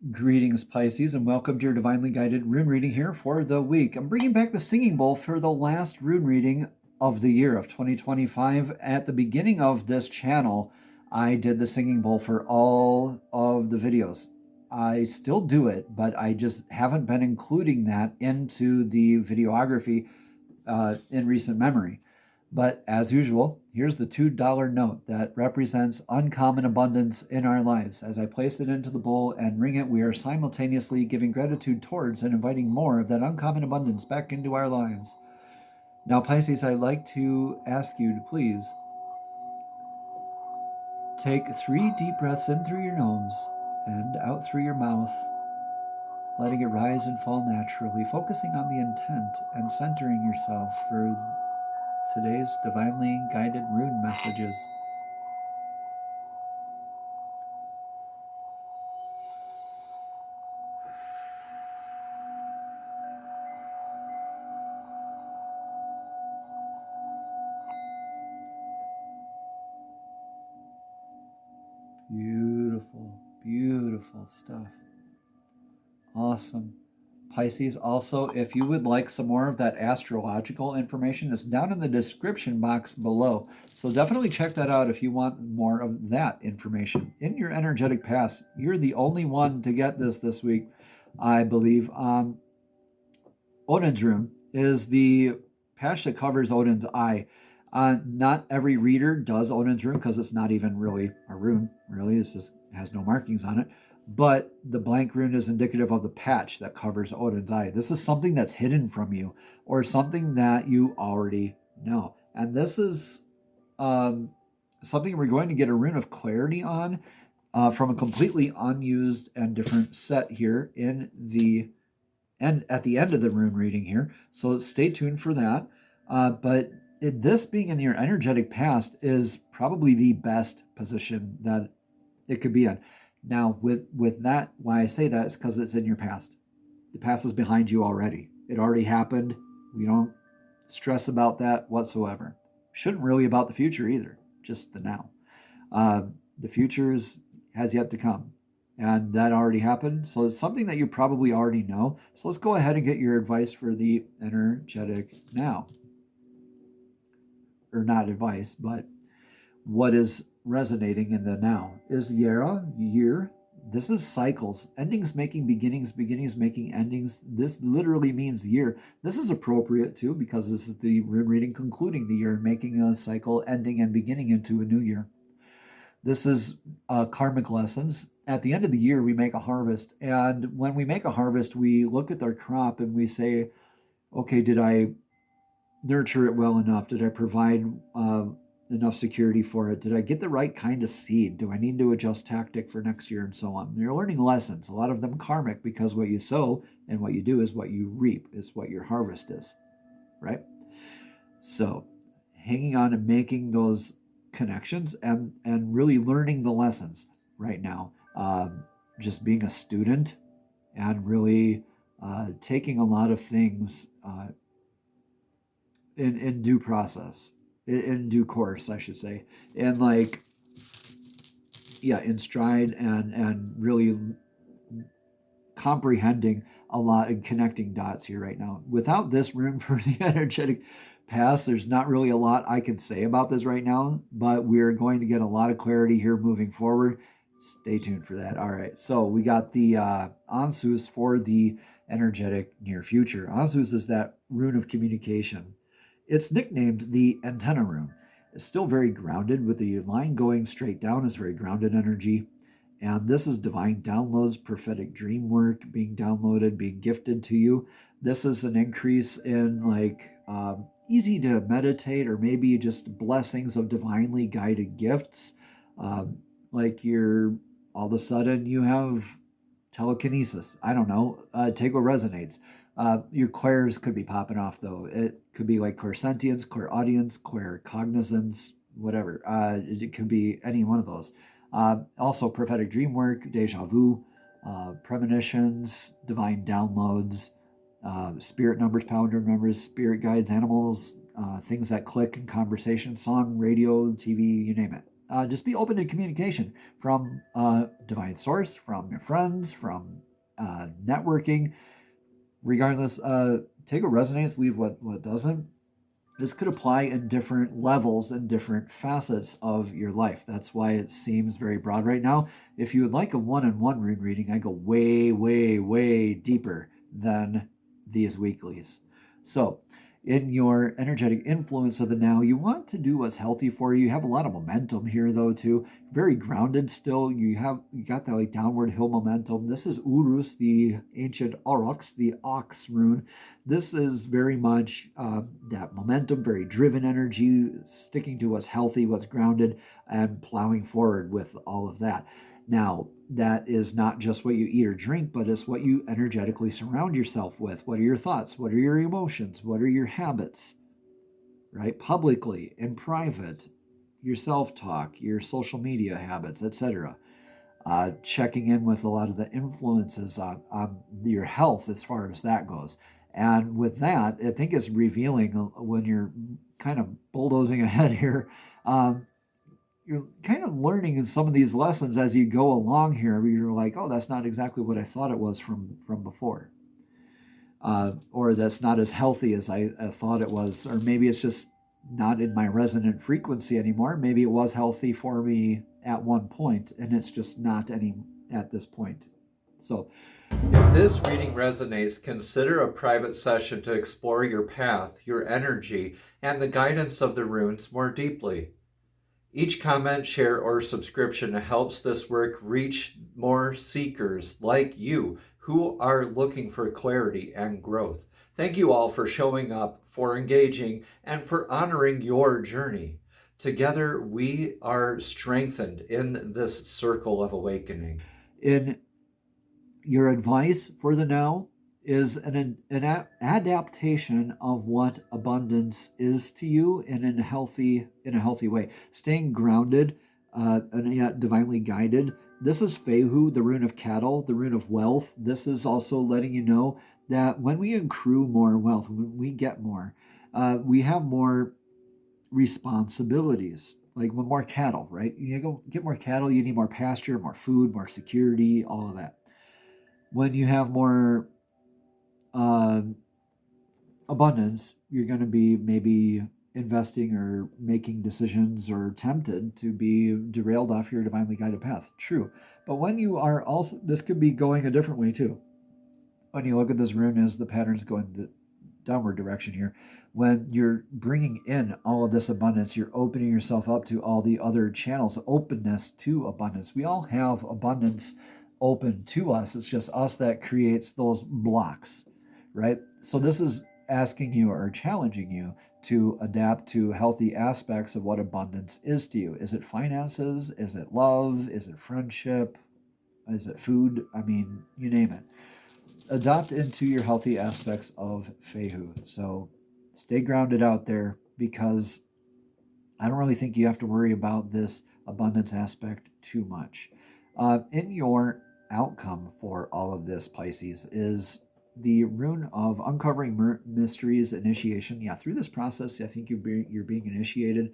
Greetings, Pisces, and welcome to your divinely guided rune reading here for the week. I'm bringing back the singing bowl for the last rune reading of the year of 2025. At the beginning of this channel, I did the singing bowl for all of the videos. I still do it, but I just haven't been including that into the videography in recent memory. But as usual, here's the $2 note that represents uncommon abundance in our lives. As I place it into the bowl and ring it, we are simultaneously giving gratitude towards and inviting more of that uncommon abundance back into our lives. Now, Pisces, I'd like to ask you to please take 3 deep breaths in through your nose and out through your mouth, letting it rise and fall naturally, focusing on the intent and centering yourself for today's divinely guided rune messages. Beautiful, beautiful stuff. Awesome. Pisces, also, if you would like some more of that astrological information, it's down in the description box below. So definitely check that out if you want more of that information. In your energetic past, you're the only one to get this week, I believe. Odin's rune is the patch that covers Odin's eye. Not every reader does Odin's rune because it's not even really a rune, really. It just has no markings on it. But the blank rune is indicative of the patch that covers Odin's eye. This is something that's hidden from you or something that you already know. And this is something we're going to get a rune of clarity on from a completely unused and different set here in the and at the end of the rune reading here. So stay tuned for that. But this being in your energetic past is probably the best position that it could be in. Now, with that, why I say that is because it's in your past. The past is behind you already. It already happened. We don't stress about that whatsoever. Shouldn't really about the future either, just the now. The future has yet to come. And that already happened. So it's something that you probably already know. So let's go ahead and get your advice for the energetic now. Or not advice, but what is resonating in the now is year. This is cycles. Endings making beginnings, beginnings making endings. This literally means year. This is appropriate too because this is the rune reading concluding the year, making a cycle, ending and beginning into a new year. This is karmic lessons. At the end of the year, we make a harvest. And when we make a harvest, we look at our crop and we say, okay, did I nurture it well enough? Did I provide enough security for it? Did I get the right kind of seed? Do I need to adjust tactic for next year and so on? You're learning lessons, a lot of them karmic, because what you sow and what you do is what you reap, is what your harvest is, right? So hanging on and making those connections and really learning the lessons right now. Just being a student and really taking a lot of things in due process, in due course, I should say, and in stride and really comprehending a lot and connecting dots here right now. Without this room for the energetic past, there's not really a lot I can say about this right now, but we're going to get a lot of clarity here moving forward. Stay tuned for that. All right, so we got the Ansus for the energetic near future. Ansus is that rune of communication. It's nicknamed the antenna rune. It's still very grounded, with the line going straight down is very grounded energy. And this is divine downloads, prophetic dream work being downloaded, being gifted to you. This is an increase in easy to meditate, or maybe just blessings of divinely guided gifts. Like you're all of a sudden you have telekinesis. I don't know. Take what resonates. Your clairs could be popping off though. It could be like clairsentience, clairaudience, claircognizance, whatever. It could be any one of those. Also prophetic dream work, deja vu, premonitions, divine downloads, spirit numbers, power numbers, spirit guides, animals, things that click in conversation, song, radio, TV, you name it. just be open to communication from divine source, from your friends, from networking. Regardless, take what resonates, leave what doesn't. This could apply in different levels and different facets of your life. That's why it seems very broad right now. If you would like a one-on-one rune reading, I go way, way, way deeper than these weeklies. So in your energetic influence of the now, you want to do what's healthy for you. You have a lot of momentum here, though, too. Very grounded still. You got that like downward hill momentum. This is Urus, the ancient Aurochs, the ox rune. This is very much that momentum, very driven energy, sticking to what's healthy, what's grounded, and plowing forward with all of that. Now, that is not just what you eat or drink, but it's what you energetically surround yourself with. What are your thoughts? What are your emotions? What are your habits? Right? Publicly and private, your self-talk, your social media habits, etc. Checking in with a lot of the influences on your health as far as that goes. And with that, I think it's revealing when you're kind of bulldozing ahead here. You're kind of learning some of these lessons as you go along here. You're like, oh, that's not exactly what I thought it was from before. Or that's not as healthy as I thought it was. Or maybe it's just not in my resonant frequency anymore. Maybe it was healthy for me at one point, and it's just not any at this point. So if this reading resonates, consider a private session to explore your path, your energy, and the guidance of the runes more deeply. Each comment, share, or subscription helps this work reach more seekers like you who are looking for clarity and growth. Thank you all for showing up, for engaging, and for honoring your journey. Together, we are strengthened in this circle of awakening. In your advice for the now is an adaptation of what abundance is to you in a healthy way. Staying grounded and yet divinely guided. This is Fehu, the rune of cattle, the rune of wealth. This is also letting you know that when we accrue more wealth, when we get more, we have more responsibilities. Like with more cattle, right? You go get more cattle, you need more pasture, more food, more security, all of that. When you have more abundance, you're going to be maybe investing or making decisions or tempted to be derailed off your divinely guided path. True. But when you are also, this could be going a different way too. When you look at this rune as the pattern's going the downward direction here, when you're bringing in all of this abundance, you're opening yourself up to all the other channels, openness to abundance. We all have abundance open to us. It's just us that creates those blocks, right? So this is asking you or challenging you to adapt to healthy aspects of what abundance is to you. Is it finances? Is it love? Is it friendship? Is it food? I mean, you name it. Adopt into your healthy aspects of Fehu. So stay grounded out there, because I don't really think you have to worry about this abundance aspect too much. In your outcome for all of this, Pisces, is the rune of uncovering mysteries, initiation. Yeah, through this process, I think you're being initiated.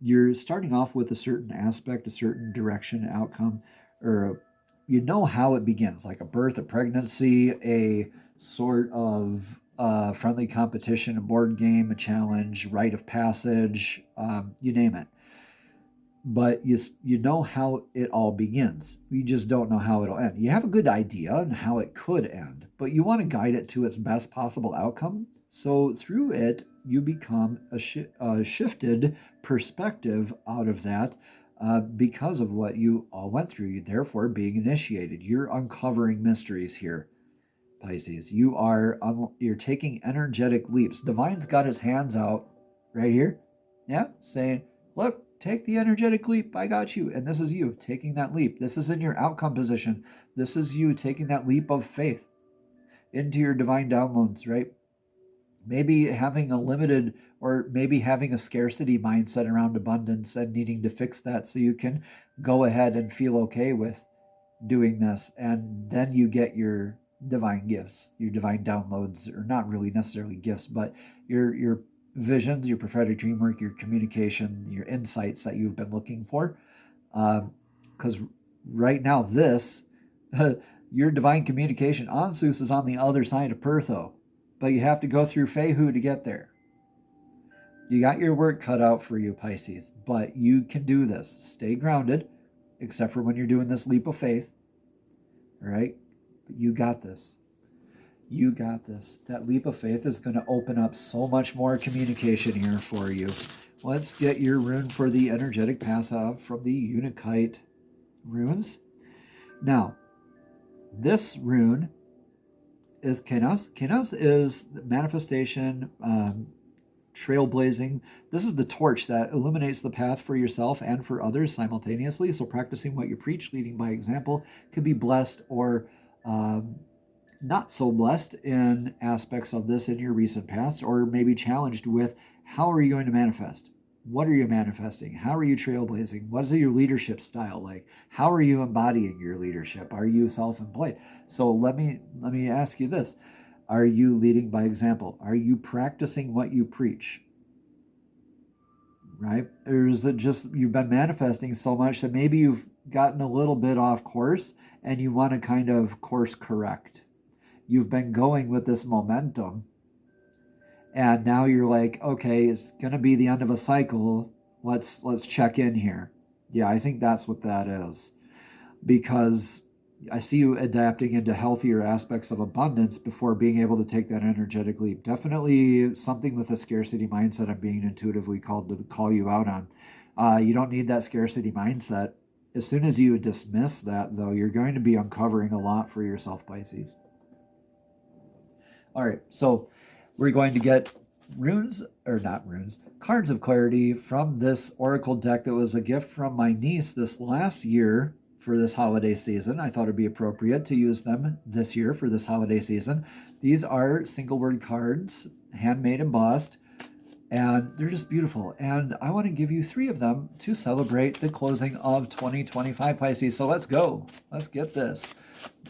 You're starting off with a certain aspect, a certain direction, outcome, or you know how it begins, like a birth, a pregnancy, a sort of friendly competition, a board game, a challenge, rite of passage, you name it. But you know how it all begins. You just don't know how it'll end. You have a good idea on how it could end, but you want to guide it to its best possible outcome. So through it, you become a shifted perspective out of that because of what you all went through. You therefore being initiated. You're uncovering mysteries here, Pisces. You're taking energetic leaps. Divine's got his hands out right here. Yeah, saying, look, take the energetic leap. I got you. And this is you taking that leap. This is in your outcome position. This is you taking that leap of faith into your divine downloads, right? Maybe having a limited or maybe having a scarcity mindset around abundance and needing to fix that so you can go ahead and feel okay with doing this. And then you get your divine gifts, your divine downloads, or not really necessarily gifts, but your visions, your prophetic dream work, your communication, your insights that you've been looking for. Because right now, your divine communication, Ansus, is on the other side of Pertho, but you have to go through Fehu to get there. You got your work cut out for you, Pisces, but you can do this. Stay grounded, except for when you're doing this leap of faith, all right? But you got this. You got this. That leap of faith is going to open up so much more communication here for you. Let's get your rune for the energetic passive from the Unikite runes. Now, this rune is Kenas. Kenas is manifestation, trailblazing. This is the torch that illuminates the path for yourself and for others simultaneously. So practicing what you preach, leading by example, could be blessed or not so blessed in aspects of this in your recent past, or maybe challenged with how are you going to manifest? What are you manifesting? How are you trailblazing? What is your leadership style like? How are you embodying your leadership? Are you self-employed? So let me ask you this. Are you leading by example? Are you practicing what you preach? Right? Or is it just you've been manifesting so much that maybe you've gotten a little bit off course and you want to kind of course correct? You've been going with this momentum, and now you're like, okay, it's going to be the end of a cycle. Let's check in here. Yeah, I think that's what that is, because I see you adapting into healthier aspects of abundance before being able to take that energetic leap. Definitely something with a scarcity mindset I'm being intuitively called to call you out on. You don't need that scarcity mindset. As soon as you dismiss that, though, you're going to be uncovering a lot for yourself, Pisces. All right, so we're going to get cards of clarity from this oracle deck that was a gift from my niece this last year for this holiday season. I thought it'd be appropriate to use them this year for this holiday season. These are single word cards, handmade embossed, and they're just beautiful. And I want to give you 3 of them to celebrate the closing of 2025, Pisces. So let's go. Let's get this.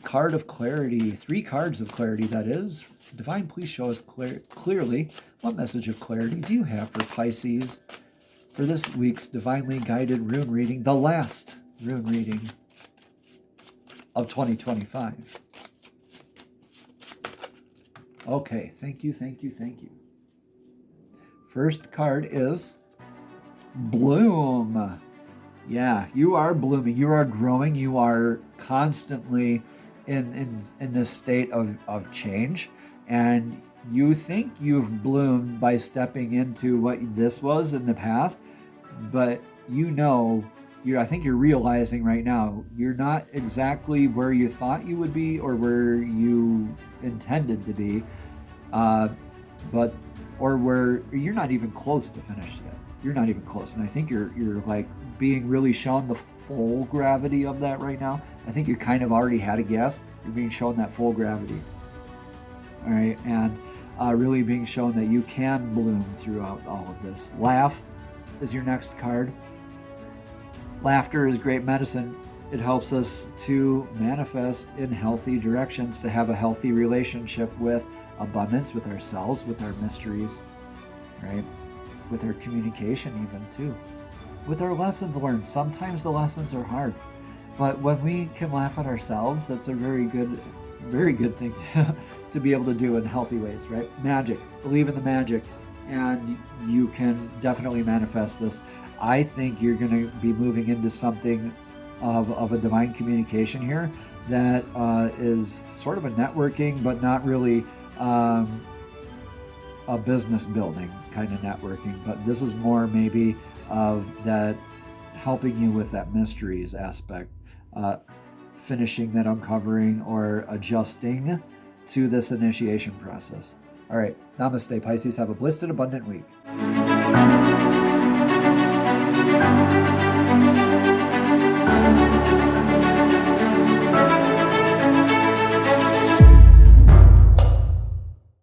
Card of clarity, 3 cards of clarity, that is. Divine, please show us clearly what message of clarity do you have for Pisces for this week's divinely guided rune reading, the last rune reading of 2025. Okay, thank you. First card is Bloom. Yeah, you are blooming, you are growing, you are constantly in this state of change, and you think you've bloomed by stepping into what this was in the past, but I think you're realizing right now you're not exactly where you thought you would be or where you intended to be, or where you're not even close to finished yet. You're not even close, and I think you're like being really shown the full gravity of that right now. I think you kind of already had a guess. You're being shown that full gravity. All right, and really being shown that you can bloom throughout all of this. Laugh is your next card. Laughter is great medicine. It helps us to manifest in healthy directions, to have a healthy relationship with abundance, with ourselves, with our mysteries, right? With our communication even too. With our lessons learned. Sometimes the lessons are hard, but when we can laugh at ourselves, that's a very good thing to be able to do in healthy ways, right? Magic. Believe in the magic, and you can definitely manifest this. I think you're going to be moving into something of a divine communication here that is sort of a networking, but not really a business building kind of networking. But this is more maybe of that helping you with that mysteries aspect, finishing that uncovering or adjusting to this initiation process. All right, namaste, Pisces. Have a blessed and abundant week.